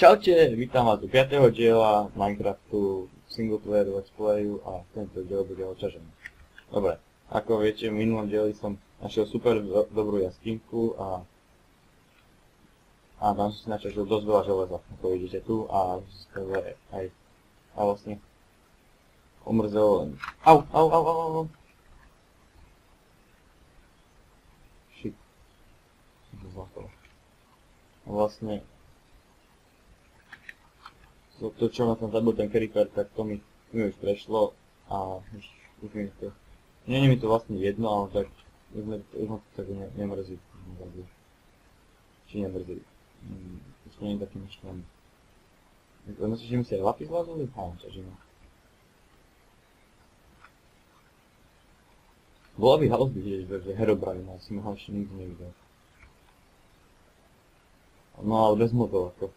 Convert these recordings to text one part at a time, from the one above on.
Čaute, vítam vás do 5. diela Minecraftu singleplayer let's playu a tento diel bude oťažený. Dobre, ako viete, v minulom dieli som našiel super dobrú jaskynku a tam som si načažil dosť veľa železa, ako vidíte tu, a aj vlastne omrzelo len. Au. Shit. Vlastne to, čo ma tam zabil ten creeper, tak to mi už prešlo a už mi to... Nie je mi to vlastne jedno, ale tak už ma to tak nemrzí. Či nemrzí. Už to nie je taký myšlený. Myslíš, že mi si aj lapis lazuli? Áno, ťažíme. Bola by halus vidieť, že Herobrine, ale si ma ho ešte nikdy nevidel. No ale bez modov ako.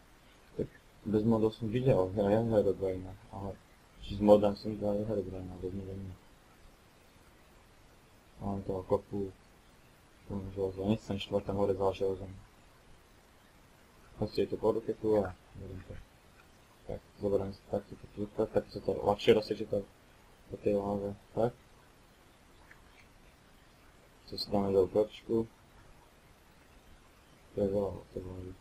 Bez modov som videl aj Herobrine, ale či s modom som videl aj Herobrine, bez modov nie. Mám toho kopu železo, nechcem štvrtám hore za železom. Hoci je to po ruke tu a beriem to. Tak, zoberiem si takto to tak sa to ľahšie rozsieče po tej láve, tak. To si dáme do kočku. To je veľa, to bolo.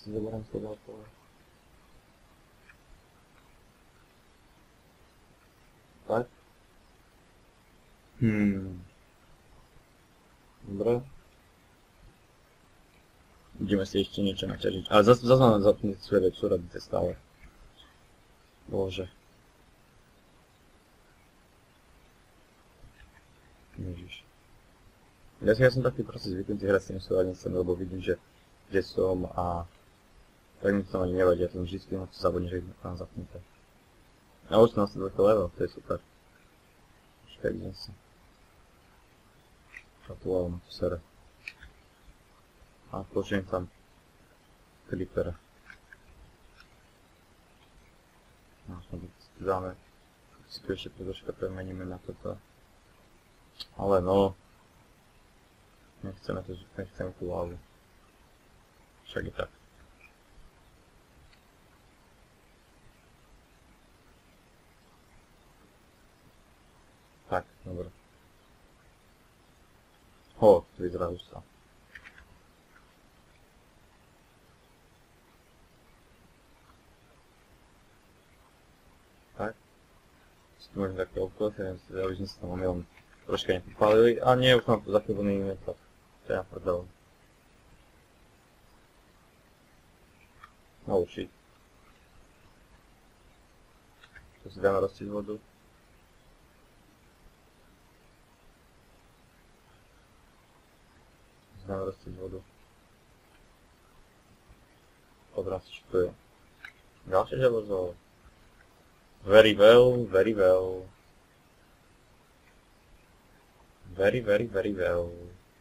Si zoberiem z toho toho. Tak. Dobre. Ideme si ešte niečo naťažiť. Ale zase mám zapnúť svoje súradnice stále. Bože. Ježiš. Ja som taký proste zvyknutý hrať s tým súradnicem, lebo vidím, že kde som a tak mi to ani nevadí, ja to vždycky na to zabudne, že mám zapnuté. A už som na 102 level, to je super. Počkaj, idem si. Šatuál na to sere. A počujem tam creepera. No, som to dáme. Si tu ešte troška premeníme na toto. Ale no. Nechceme tú lávu. Však je tak. Tak, dobre. To vyzerá už sa. Tak. Si tu môžem také obklosené, ja už som tam omylom troška nepopálili. A nie, už mám tu zachybený inventář. To je na prdel. Oh shit. Tu si dáme roztiť vodu. Dáme roztiť vodu. Odraz, čo to je. Ďalšie železo. Very well. Very well.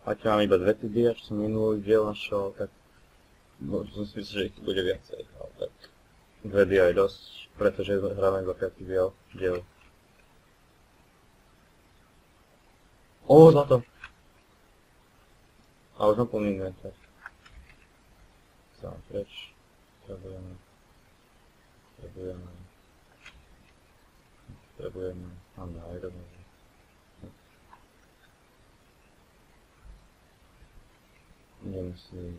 Ať mám iba 2 dia, čo som minulý diel našiel, tak som si myslel, že ich bude viacej, ale tak 2 dia je dosť, pretože hráme iba 5. diel. Zlato! A už mám plný inventár. Sám preč. Potrebujeme. Mám na iron. Idem si...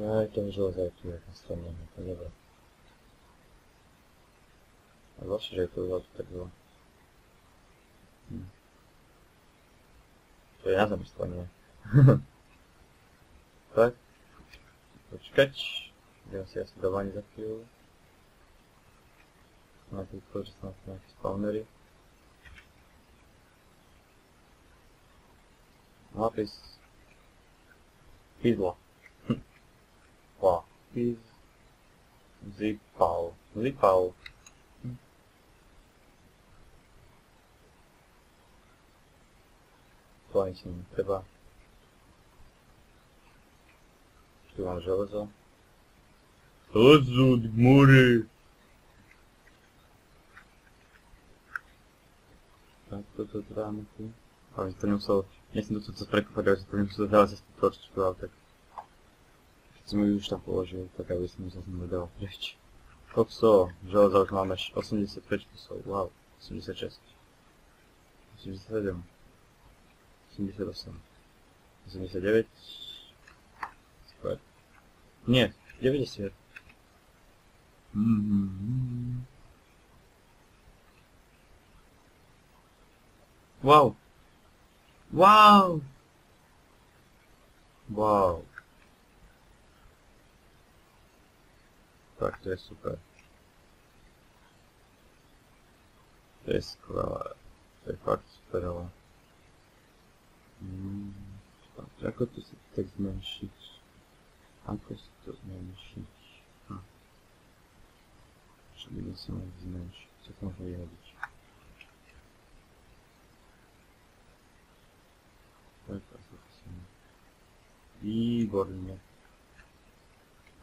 Aj ten železa je tu jak nastavené, to je dobré. A zvláštne, že je to veľa tak veľa. To je na zamyslenie. Tak. Počkať. Idem si asi do vani za chvíľu. Na týchto, že som na nejaké spawnery. Nápis. Pizla. Zipal. To ani si netreba. Tu mám železo. Železo, more! Tak, toto dáme tu. Ale to nemusel, nesem to prekúpať, ale to nemusel dávať sa trošku, ale tak. Keď som ju už tam položil, tak aby som sa s ním dal preč. Kokso, železa už máme 85 kusov, wow, 86. 87. 88. 89. Super. Nie, 90. Wow. Wow. Wow. Tak, to je super. To je skvelé. To je fakt super, ale... Ako to si tak zmenšiť? Ako si to zmenšiť? Čo by si mohol zmenšiť? Co to môže vyhodiť? Tak, asi to som... Výborne.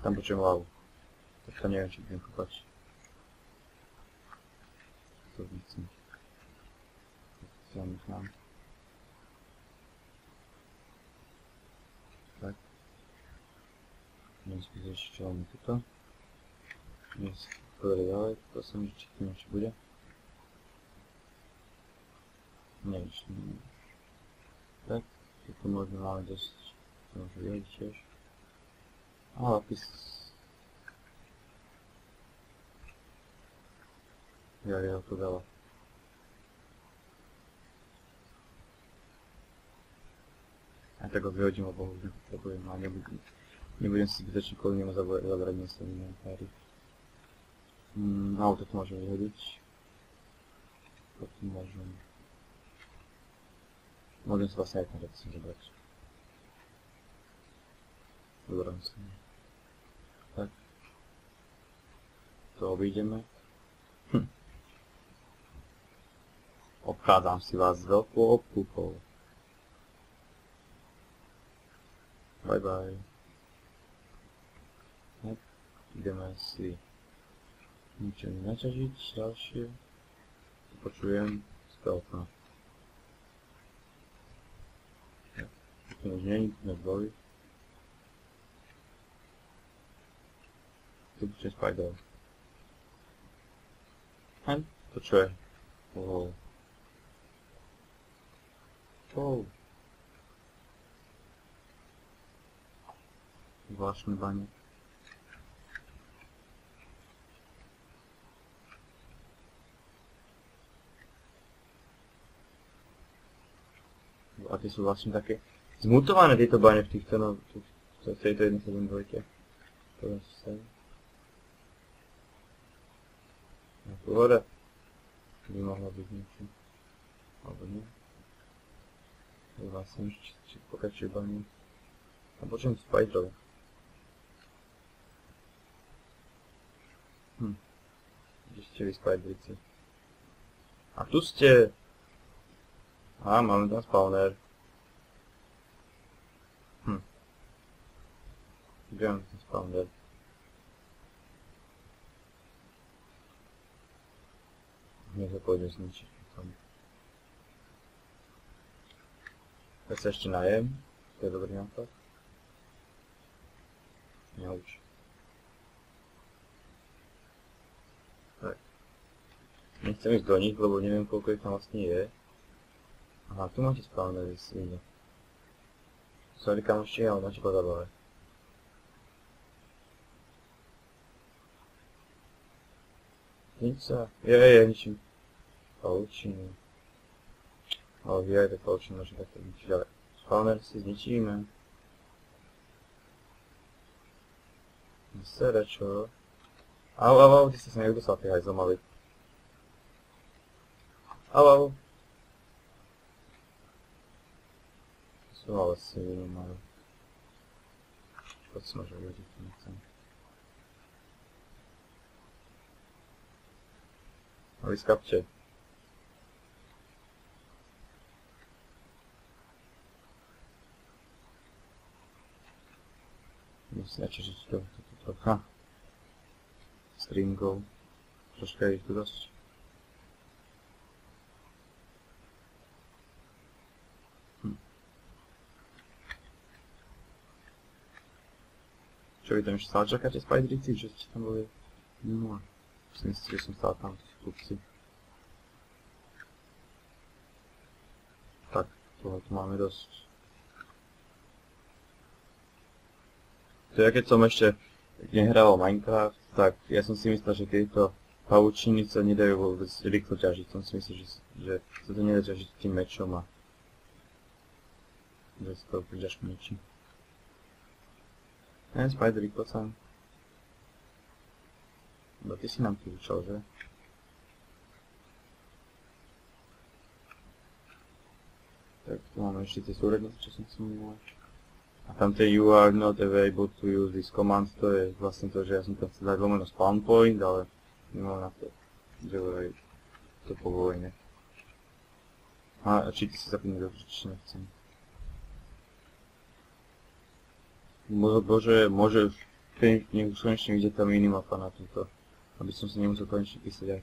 Tam počujem hlavu. Tak to neviem, či budem kúpať. To nechcem. To sa nechám. Tak. Idem skúsiť ešte, čo máme tuto. Idem si povedať ďalej, to som, či tu niečo bude. Nie, ešte nie. Tak, tu možno máme dosť, to môže vyhodiť tiež. A lápis. Ja je to veľa. A tak ho vyhodím, lebo už nepotrebujem a nebudem si zbytočne kvôli nemu zabrať miesto v inventári. Auto tu môžem vyhodiť. Potom môžem sa vlastne aj ten redstone zabrať. Zoberám sa. Tak. To obídeme. Obchádzam si vás s veľkou obkúpou. Bye bye. Tak, ideme si niečo načažiť ďalšie. Počujem spelka. Tu už nie je dvoj. Tu bude spider. To čo je? Wow. Wow. Zvláštne bane. A tie sú vlastne také zmutované tieto bane v týchto, no, v tejto 1.7.2. Poviem si sa. Na tu hore by mohlo byť niečo. Alebo nie. To vlastne či pokračuje bane. A počujem spiderov. Kde ste vy spiderici? A tu ste! Á, máme tam spawner. Kde máme ten spawner? Nech sa pôjde zničiť. Tak sa ešte najem. To je dobrý nápad. Neuč. Tak. Nechcem ísť do nich, lebo neviem koľko ich tam vlastne je. Aha, tu máte spawnery svine. Sorry kamoši, ale máte po zabave. Nič sa. Ničím. Paučiny. Ale vy aj tak paučiny môžem takto ničiť, ale spawner si zničíme. Sere, čo? Au, ty si sa niekto sa aj zomali. Au. Sú ale sviny majú. Poď si môžem vyhodiť, to nechcem. A vy skapte. Musím načežiť to trocha. Stringov. Troška je ich tu dosť. Čo vy tam ešte stále čakáte Spideríci, že ste tam boli? No, si myslíte, že som stále tam, chlapci. Tak, tohle tu máme dosť. To ja keď som ešte nehrával Minecraft, tak ja som si myslel, že tieto pavučiny sa nedajú vôbec rýchlo ťažiť. Som si myslel, že sa to nedá ťažiť tým mečom a že sa to príďažko ničí. Spidery, poď sa. Bo ty si nám kľúčal, že? Tak tu máme ešte tie súrednice, čo som si minul. A tam tie you are not able to use this command, to je vlastne to, že ja som tam chcel dať lomeno spawn point, ale nemám na to, že to povolí, ne? A či ty si zapínať dobře, či nechcem. Bože, môže nech už konečne vidieť tá minimapa na túto, aby som si nemusel konečne písať aj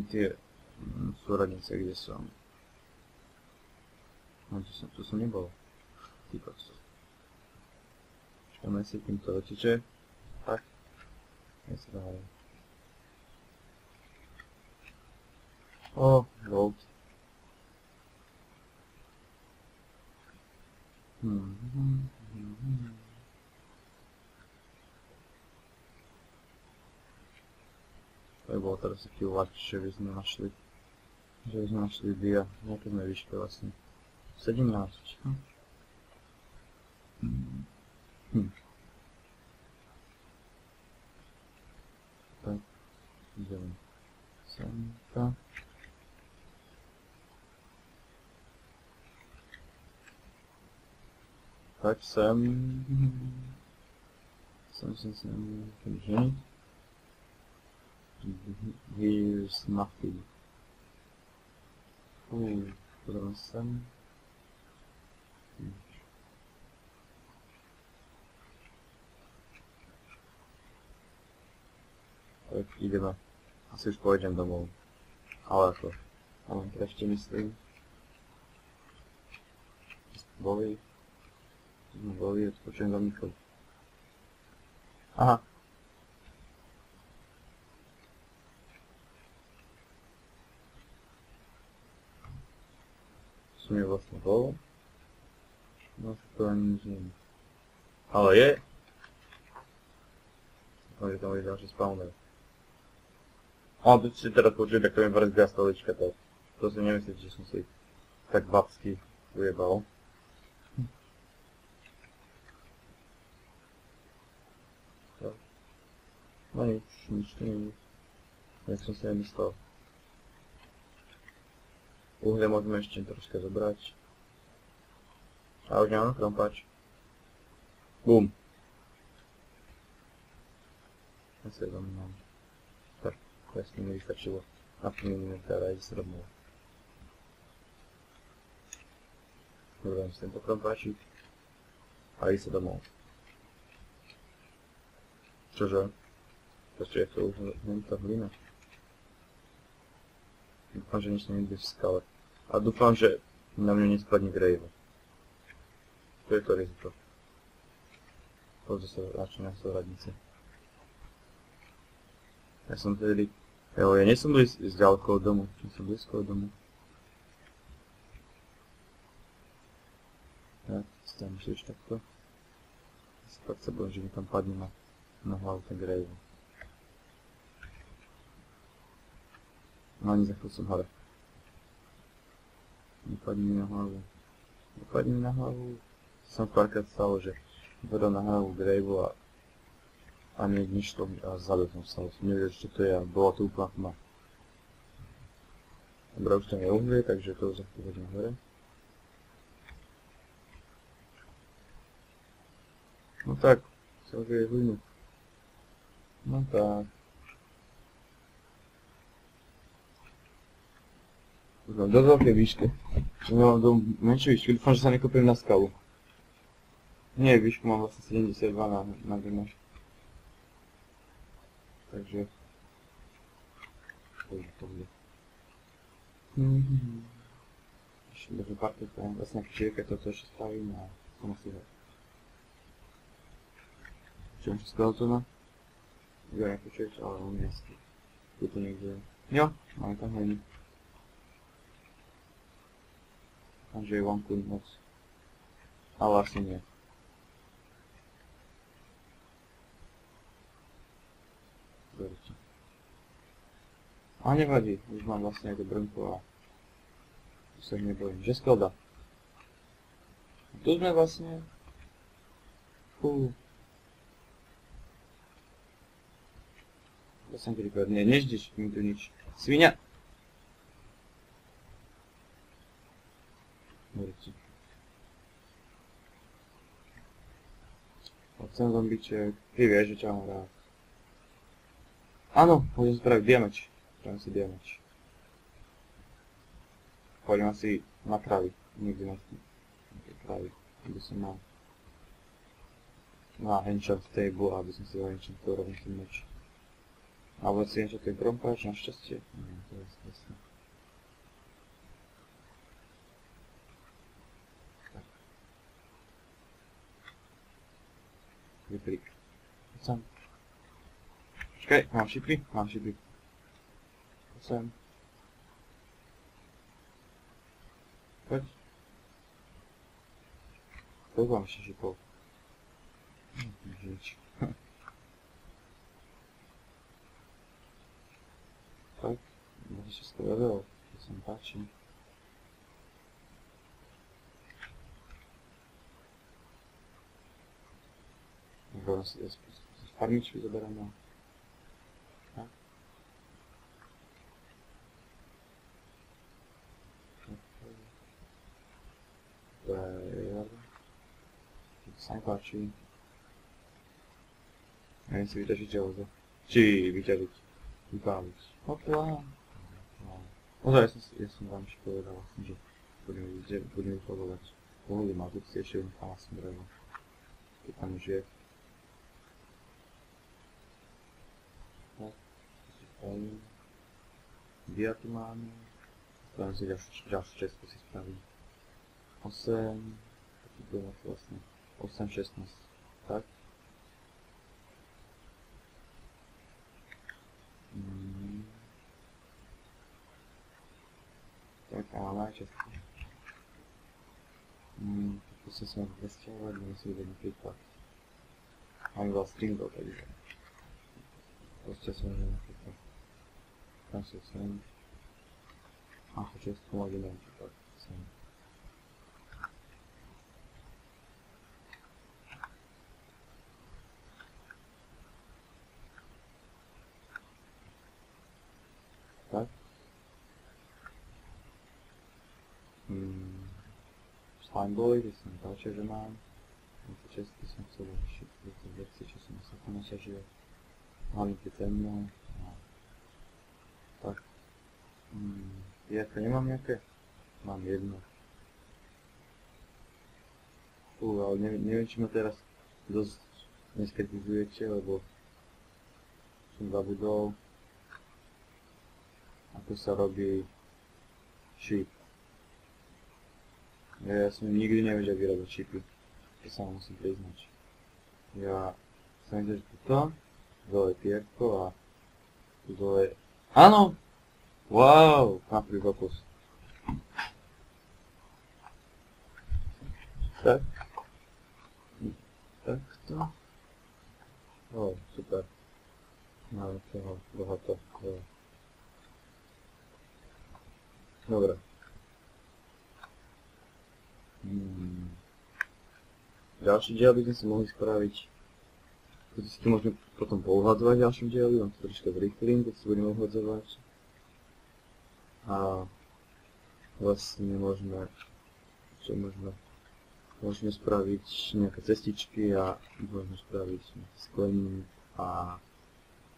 tie súradnice, kde som. No tu som nebol. Ty kokso. Počkáme si, kým to doteče. Tak. Ja sa dávam. Gold. To by bolo teraz taký ľahčie, že by sme našli dia. Nejaké sme vyšli vlastne. 17. Tak, ideme semka. Tak sem. Takže. Here's nothing. Potom sem. Tak ideme. Asi už pôjdem domov. Ale ako? Ale ešte myslím. Boli, odpočujem za Michal. Aha. Som je vlastne bol. No to ani nič nie. Ale je. Dúfam, že tam bude ďalší spawner. A tu si teraz počujem, tak to mi brzdá stolička, tak to si nemyslíte, že som si tak babsky ujebal. No nič to nie je. Jak som si aj myslel. Uhlie môžeme ešte troška zobrať. A už nemám krompač. Bum. Ja sa jedom mám. Tak, jasne mi vystačilo. Na pol inventára ísť rovnou. Zoberiem si tento krompáčik. A ísť sa domov. Čože? Prečo je to už len tá hlina? Dúfam, že nič nebude v skale. A dúfam, že na mňa nespadne grave. To je to riziko. Pozri sa radšej na súradnice. Ja som tedy... Jo, ja nie som z ďaleko od domu. Ja som blízko od domu. Ja stavím si už takto. Fakt sa bojím, že mi tam padne na hlavu ten grave. No ani za chvíľu som hore. Nepadni mi na hlavu. Nepadni mi na hlavu. Som párkrát stalo, že vedel na hlavu graveu a nič to a zadu som stalo. Som nevedel, čo to je a bola to úplná tma. Dobre, už tam je uhlie, takže to za chvíľu hodím hore. No tak, celé je hlinu. No tak. Už mám dosť veľké výške. Mám do menšej výšky, dúfam, že sa nekopiem na skalu. Nie, výšku mám vlastne 72 na gena. Takže... to bude. Ešte možno parketa, vlastne nejaký šírka toto ešte stavím a som asi ho. Počujem skeletona. Ja nepočuješ, ale on je tu niekde. Jo, ale tam není. Takže je vonku moc. Ale asi nie. Dobre. A nevadí, už mám vlastne aj to brnko a už sa nebojím. Že skelda. Tu sme vlastne. Fú. To som ti říkal, nie, neždiš mi tu nič. Svinia! Dobre. Chcem zombiček. Ty vieš, že ťa mám rád. Áno, môžem spraviť diameč. Spravím si diameč. Poďme si na kravy. Nikdy na kravy. Kde som mal. Na enchant table, aby som si ho enchantil rovný ten meč. Alebo si enchantujem krompáč, našťastie. Nie, to je jasné. Tak. Vyprík. Poď sem. Počkaj, mám šipy? Mám šipy. Poď sem. Poď. Koľko mám ešte šipov? Nič. Tak, máš ešte 100 level, to sa mi páči. Rovno si z farmičky zoberáme. Tak. To je jarda. To sa mi páči. Neviem si vyťažiť železo. Či vyťažiť. Vypáliť. Hopla. Ozaj, ja som vám ešte povedal vlastne, že budeme vypodovať. Pohľadí ma, tu si ešte nechám asi drevo. Keď tam už je. Tak, to si spravím. Dia tu máme. Spravím si ďalšiu čestku si spravím. 8. Taký budeme vlastne. 8, 16. Tak. Tak a máme aj čestku. Tu sa sme presťahovať, budeme si vidieť napríklad. Máme veľa stringov, takže. Proste som vidieť napríklad. Tam sú sem. A čestku môžeme napríklad sem. Tak. Slimeboy, kde som ďalšie, že mám. Tie čestky som chcel vyšiť, tie veci, čo som sa to naťažil. Hlavne tie temné. Tak. Ja nemám nejaké? Mám jedno. Ale neviem, či ma teraz dosť neskritizujete, lebo som zabudol, ako sa robí šíp. Ja som nikdy nevedel vyrobiť šípy. To sa musím priznať. Ja som myslel, že toto, dole je pierko a tu dole je... Áno! Wow! Kapri fokus. Tak. Takto. Super. Máme toho bohato. Dobre. Ďalší diel by sme si mohli spraviť. To si môžeme potom pouhľadzovať v ďalšom dieli, on to troška zrýchlím, keď si budeme uhľadzovať. A vlastne môžeme spraviť nejaké cestičky a môžeme spraviť skleník a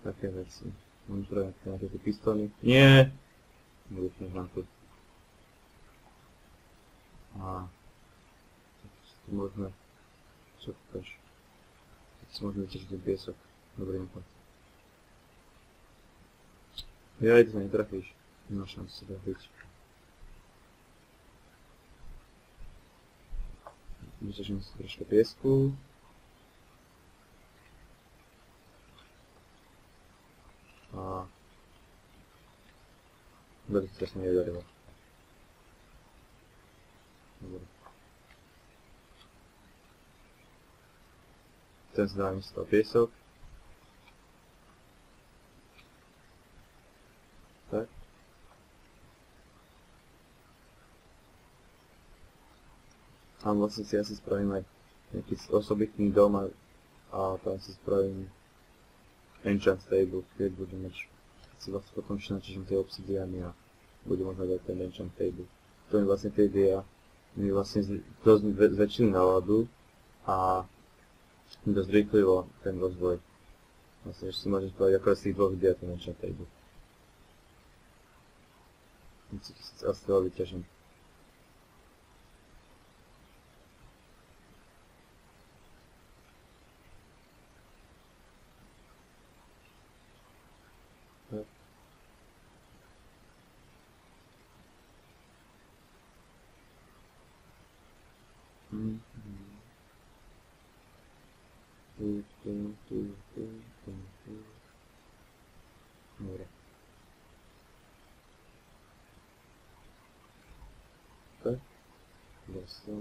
také veci. Môžeme spraviť nejaké pistóny. Nie! Nevypneš nám tu. A tu môžeme... Čo pokáš? Tak si môžeme vyťažiť ten piesok. Dobrý nápad. Ja, to sa netrafíš. Nemáš šancu sa trafiť. Vyťažím si troška piesku. Veľmi sa nevydarilo. Dobre. Chcem si dať z toho piesok. Tak. A vlastne si asi spravím aj nejaký osobitný dom a tam si spravím enchant table, keď budem mať, si vlastne potom ešte načižím tie obsidiany a budem možno dať ten enchant table. To mi vlastne tie idea mi vlastne dosť zväčšili náladu a dosť rýchlilo ten rozvoj. Vlastne ešte si môžem spraviť akorát z tých dvoch idea ten enchant table. A z toho vyťažím. Dobre. Tak, dostal.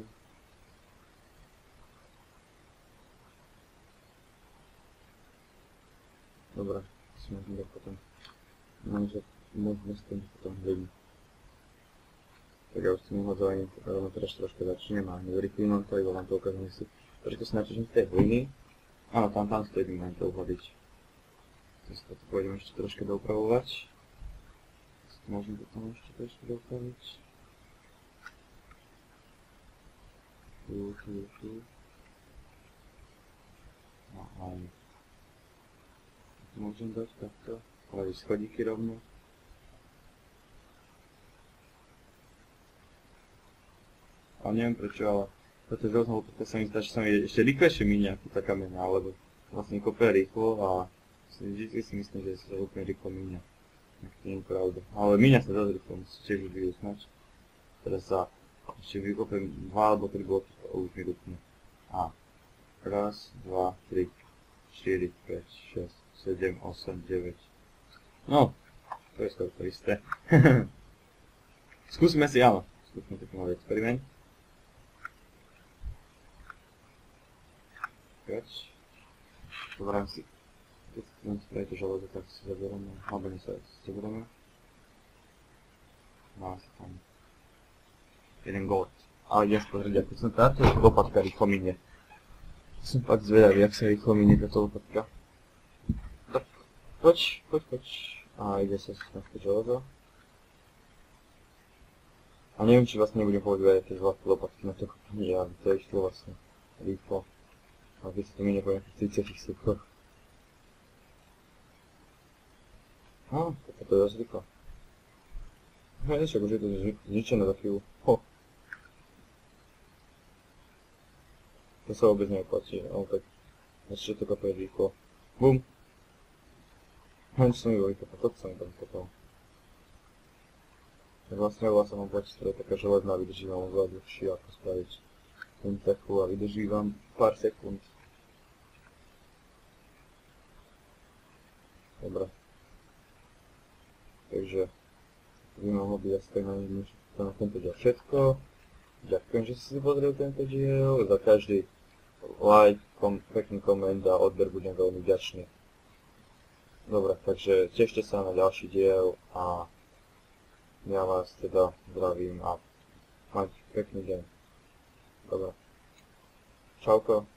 Dobre, si môžem dať potom. Môžem s tým potom hľadím. Tak ja už s tým uhodzovaním rovno teraz troška začnem a nezrýchlim vám to, iba vám to ukážem, že si trošku sa načižím z tej hliny. Áno, tam stojí, mám to uhľadiť. Teraz to pôjdem ešte troška doupravovať. Môžem to tam ešte troška doupraviť. Tu. No aj. Môžem dať takto. Ale schodíky rovno. Ale neviem prečo, ale pretože rovnou to sa mi zdá, že sa mi ešte rýchlejšie míňa tá kamena, alebo vlastne kope rýchlo a vždy si myslím, že sa úplne rýchlo míňa. To nie je pravda. Ale míňa sa dosť rýchlo, musíte tiež už vidieť snač. Teraz sa ešte vykopem 2 alebo 3 bloky a už mi rúpne. A 1, 2, 3, 4, 5, 6, 7, 8, 9. No, to je skoro to isté. Skúsime si, áno. Skúsime taký malý experiment. Zoberiem si, keď chcem spraviť to železo, tak si zoberieme, alebo nie sa zoberieme. Máme sa tam jeden gold. Ale idem pozrieť, ako som táto lopatka rýchlo minie. Som fakt zvedavý, jak sa rýchlo minie táto lopatka. Tak, poď. A ide sa naspäť železo. A neviem, či vlastne nebudem používať tie zlaté lopatky na to kopanie, ale to je išlo vlastne rýchlo. A keď sa to minie po nejakých 30 sekundoch. To je dosť rýchlo. Však už je to zničené za chvíľu. To sa vôbec neoplatí, ale tak ešte to kopuje rýchlo. Bum! Čo som mi bol vykopať, toto som mi tam kopal. Tak vlastne bola sa mám platiť, to je taká železná, vydrží vám oveľa dlhšie ako spraviť takú a vydrží vám pár sekúnd. Dobre. Takže by mohlo byť asi na tento diel všetko. Ďakujem, že ste si pozreli tento diel. Za každý like, pekný koment a odber budem veľmi vďačný. Dobre, takže tešte sa na ďalší diel a ja vás teda zdravím a majte pekný deň. Dobre. Čauko.